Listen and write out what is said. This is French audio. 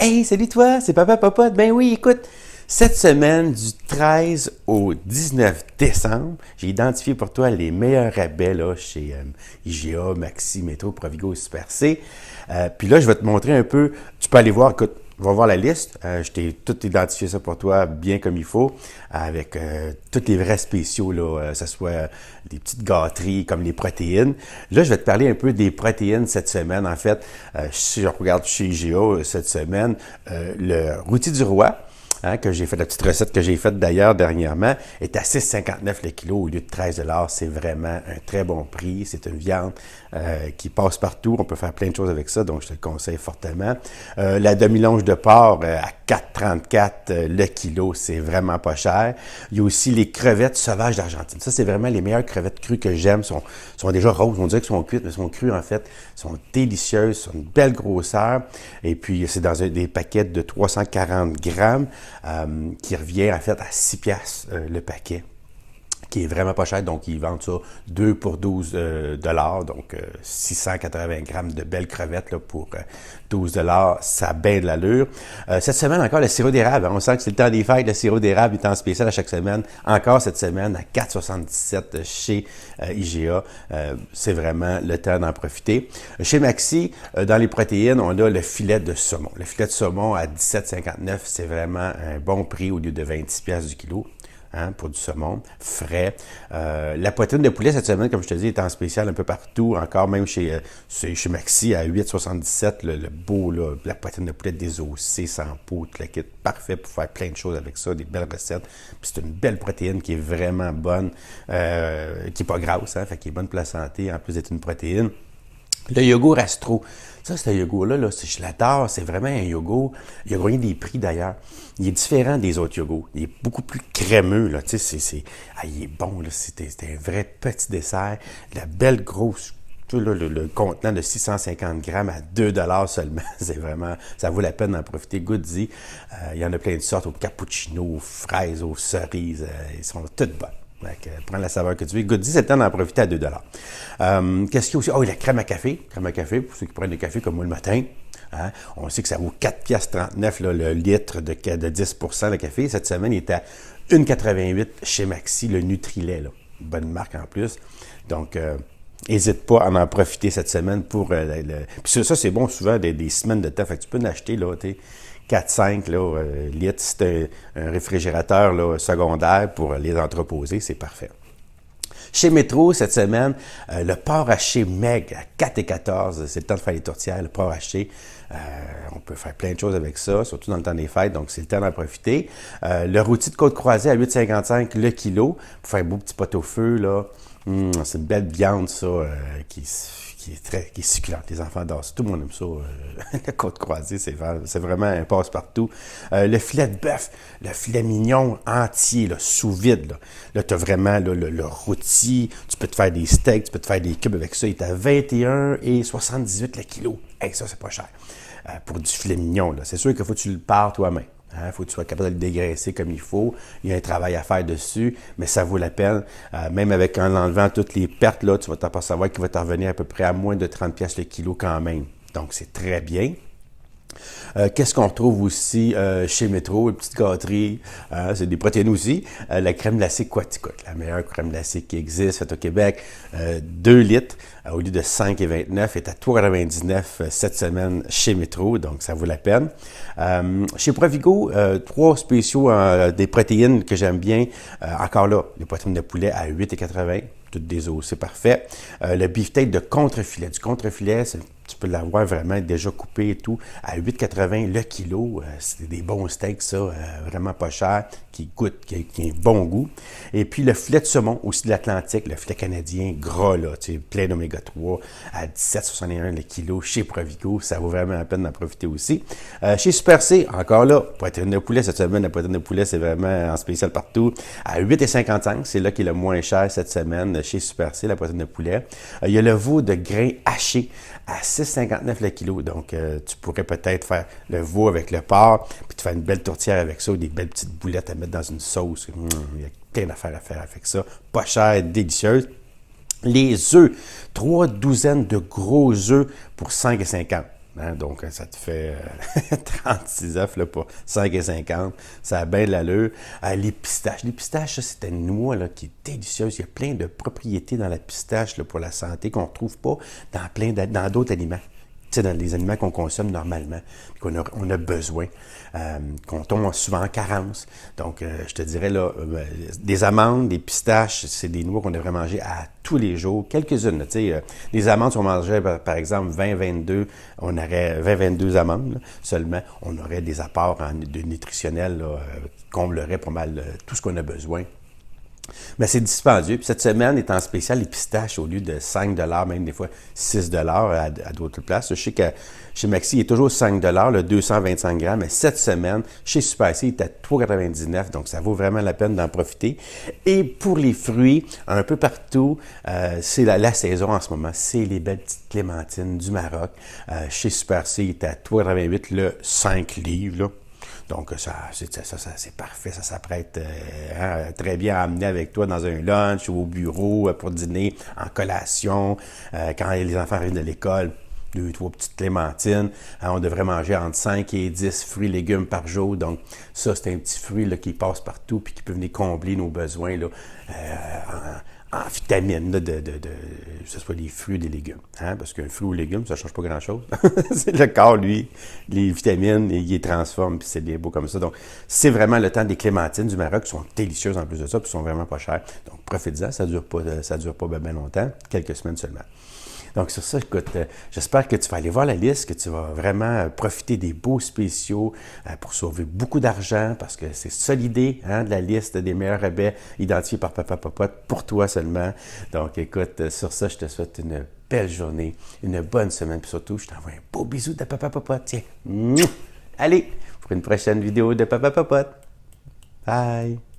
Hey, salut toi, c'est Papa Popote. Ben oui, écoute, cette semaine du 13 au 19 décembre, j'ai identifié pour toi les meilleurs rabais là, chez IGA, Maxi, Métro, Provigo et Super C. Puis là, je vais te montrer un peu, tu peux aller voir, écoute, va voir la liste. Je t'ai tout identifié ça pour toi bien comme il faut, avec tous les vrais spéciaux, là, que ce soit des petites gâteries comme les protéines. Là, je vais te parler un peu des protéines cette semaine. En fait, si je regarde chez IGA cette semaine, le rôti du roi, hein, que j'ai fait, la petite recette que j'ai faite d'ailleurs dernièrement, est à 6,59 le kilo au lieu de 13 $. C'est vraiment un très bon prix. C'est une viande qui passe partout. On peut faire plein de choses avec ça, donc je te le conseille fortement. La demi-longe de porc à 4,34 le kilo, c'est vraiment pas cher. Il y a aussi les crevettes sauvages d'Argentine. Ça, c'est vraiment les meilleures crevettes crues que j'aime. Sont déjà roses. On dirait qu'elles sont cuites, mais elles sont crues en fait. Elles sont délicieuses, sont une belle grosseur. Et puis, c'est dans des paquets de 340 grammes qui revient en fait à 6 piastres le paquet, qui est vraiment pas cher. Donc, ils vendent ça 2 pour 12 $, donc 680 grammes de belles crevettes là, pour 12 $. Ça a bien de l'allure. Cette semaine, encore, le sirop d'érable. On sent que c'est le temps des fêtes. Le sirop d'érable est en spécial à chaque semaine. Encore cette semaine, à 4,77 chez IGA. C'est vraiment le temps d'en profiter. Chez Maxi, dans les protéines, on a le filet de saumon. Le filet de saumon à 17,59, c'est vraiment un bon prix au lieu de 26 piastres du kilo. Hein, pour du saumon frais. La poitrine de poulet cette semaine, comme je te dis, est en spécial un peu partout, encore même chez Maxi à 8,77, le beau, là, la poitrine de poulet désossée, sans peau, tout le kit, parfait pour faire plein de choses avec ça, des belles recettes. Puis c'est une belle protéine qui est vraiment bonne, qui n'est pas grasse, hein, fait qui est bonne pour la santé, en plus d'être une protéine. Le yogourt Astro, ça, ce yogourt-là, là, je l'adore, c'est vraiment un yogourt. Il a gagné des prix d'ailleurs. Il est différent des autres yogourts. Il est beaucoup plus crémeux, là, tu sais, il est bon, là, c'est un vrai petit dessert. La belle grosse, le contenant de 650 grammes à 2 $ seulement, c'est vraiment, ça vaut la peine d'en profiter. Goody, il y en a plein de sortes, au cappuccino, aux fraises, aux cerises, ils sont toutes bonnes. Donc, prends la saveur que tu veux. Goody, c'est le temps d'en profiter à 2 $. Qu'est-ce qu'il y a aussi? Oh, la crème à café. Crème à café, pour ceux qui prennent le café comme moi le matin. Hein? On sait que ça vaut 4,39 là, le litre de 10 % de café. Cette semaine, il est à 1,88 chez Maxi, le Nutrilait. Là. Bonne marque en plus. Donc, n'hésite pas à en profiter cette semaine pour Puis ça, c'est bon souvent des semaines de temps. Fait que tu peux en acheter, là, 4-5 litres. C'est un réfrigérateur là, secondaire pour les entreposer. C'est parfait. Chez Métro, cette semaine, le porc haché Meg à 4,14. C'est le temps de faire les tourtières, le porc haché. On peut faire plein de choses avec ça, surtout dans le temps des fêtes, donc c'est le temps d'en profiter. Le rôti de côte croisée à 8,55 le kilo, pour faire un beau petit pot au feu, là. C'est une belle viande, ça, qui est succulente. Les enfants adorent ça. Tout le monde aime ça. La côte croisée, c'est vraiment un passe-partout. Le filet de bœuf, le filet mignon entier, là, sous vide. Là tu as vraiment là, le rôti. Tu peux te faire des steaks, tu peux te faire des cubes avec ça. Il est à 21,78 le kilo. Hey, ça, c'est pas cher. Pour du filet mignon, là. C'est sûr qu'il faut que tu le pares toi-même. Il faut que tu sois capable de le dégraisser comme il faut. Il y a un travail à faire dessus, mais ça vaut la peine. Même en enlevant toutes les pertes, là, tu vas t'apercevoir qu'il va t'en revenir à peu près à moins de 30 piastres le kilo quand même. Donc, c'est très bien. Qu'est-ce qu'on retrouve aussi chez Métro, une petite gâterie, c'est des protéines aussi, la crème glacée Quaticook, la meilleure crème glacée qui existe, faite au Québec, 2 litres, au lieu de 5,29, est à 3,99 cette semaine chez Métro, donc ça vaut la peine. Chez Provigo, 3 spéciaux des protéines que j'aime bien, encore là, les protéines de poulet à 8,80, toutes des os, c'est parfait. Le beefsteak de contrefilet, du contrefilet, tu peux l'avoir vraiment déjà coupé et tout, à 8,80 le kilo. C'est des bons steaks, ça, vraiment pas cher, qui goûtent, qui a un bon goût. Et puis le filet de saumon, aussi de l'Atlantique, le filet canadien, gras, là, plein d'oméga 3, à 17,61 le kilo chez Provigo. Ça vaut vraiment la peine d'en profiter aussi. Chez Super C, encore là, poitrine de poulet, cette semaine, la poitrine de poulet, c'est vraiment en spécial partout, à 8,55, c'est là qui est le moins cher cette semaine chez Super C, la poitrine de poulet. Il y a le veau de grains hachés à 6,59 le kilo. Donc, tu pourrais peut-être faire le veau avec le porc, puis te faire une belle tourtière avec ça, ou des belles petites boulettes à mettre dans une sauce. Il y a plein d'affaires à faire avec ça. Pas cher, délicieuse. Les œufs, 3 douzaines de gros œufs pour 5,50. Hein? Donc, ça te fait 36 œufs là, pour 5,50. Ça a bien de l'allure. Les pistaches. Les pistaches, ça, c'est une noix là, qui est délicieuse. Il y a plein de propriétés dans la pistache là, pour la santé qu'on ne retrouve pas dans d'autres aliments. Tu sais, dans les aliments qu'on consomme normalement, puis qu'on a besoin, qu'on tombe souvent en carence. Donc, je te dirais, là, des amandes, des pistaches, c'est des noix qu'on devrait manger à tous les jours, quelques-unes. Tu sais, les amandes, si on mangeait, par exemple, 20-22, on aurait 20-22 amandes là, seulement, on aurait des apports de nutritionnels là, qui combleraient pas mal tout ce qu'on a besoin. Mais c'est dispendieux. Puis cette semaine est en spécial les pistaches au lieu de 5 même des fois 6 à d'autres places. Je sais que chez Maxi, il est toujours 5 le 225 grammes. Mais cette semaine, chez Super C, il est à 3,99. Donc, ça vaut vraiment la peine d'en profiter. Et pour les fruits, un peu partout, c'est la saison en ce moment. C'est les belles petites clémentines du Maroc. Chez Super C, il est à 3,88 le 5 livres, là. Donc, ça c'est parfait. Ça s'apprête très bien à amener avec toi dans un lunch ou au bureau pour dîner, en collation, quand les enfants arrivent de l'école. 2-3 petites clémentines. On devrait manger entre 5 et 10 fruits et légumes par jour. Donc, ça, c'est un petit fruit là, qui passe partout et qui peut venir combler nos besoins là, en vitamines, là, que ce soit des fruits ou des légumes. Hein? Parce qu'un fruit ou légume, ça ne change pas grand-chose. C'est le corps, lui, les vitamines, il les transforme, puis c'est bien beau comme ça. Donc, c'est vraiment le temps des clémentines du Maroc, qui sont délicieuses en plus de ça, puis sont vraiment pas chères. Donc, profite-en, ça dure pas bien longtemps, quelques semaines seulement. Donc, sur ça, écoute, j'espère que tu vas aller voir la liste, que tu vas vraiment profiter des beaux spéciaux pour sauver beaucoup d'argent, parce que c'est ça l'idée de la liste des meilleurs rabais identifiés par Papa Popote pour toi seulement. Donc, écoute, sur ça, je te souhaite une belle journée, une bonne semaine, puis surtout, je t'envoie un beau bisou de Papa Popote. Tiens, allez, pour une prochaine vidéo de Papa Popote. Bye!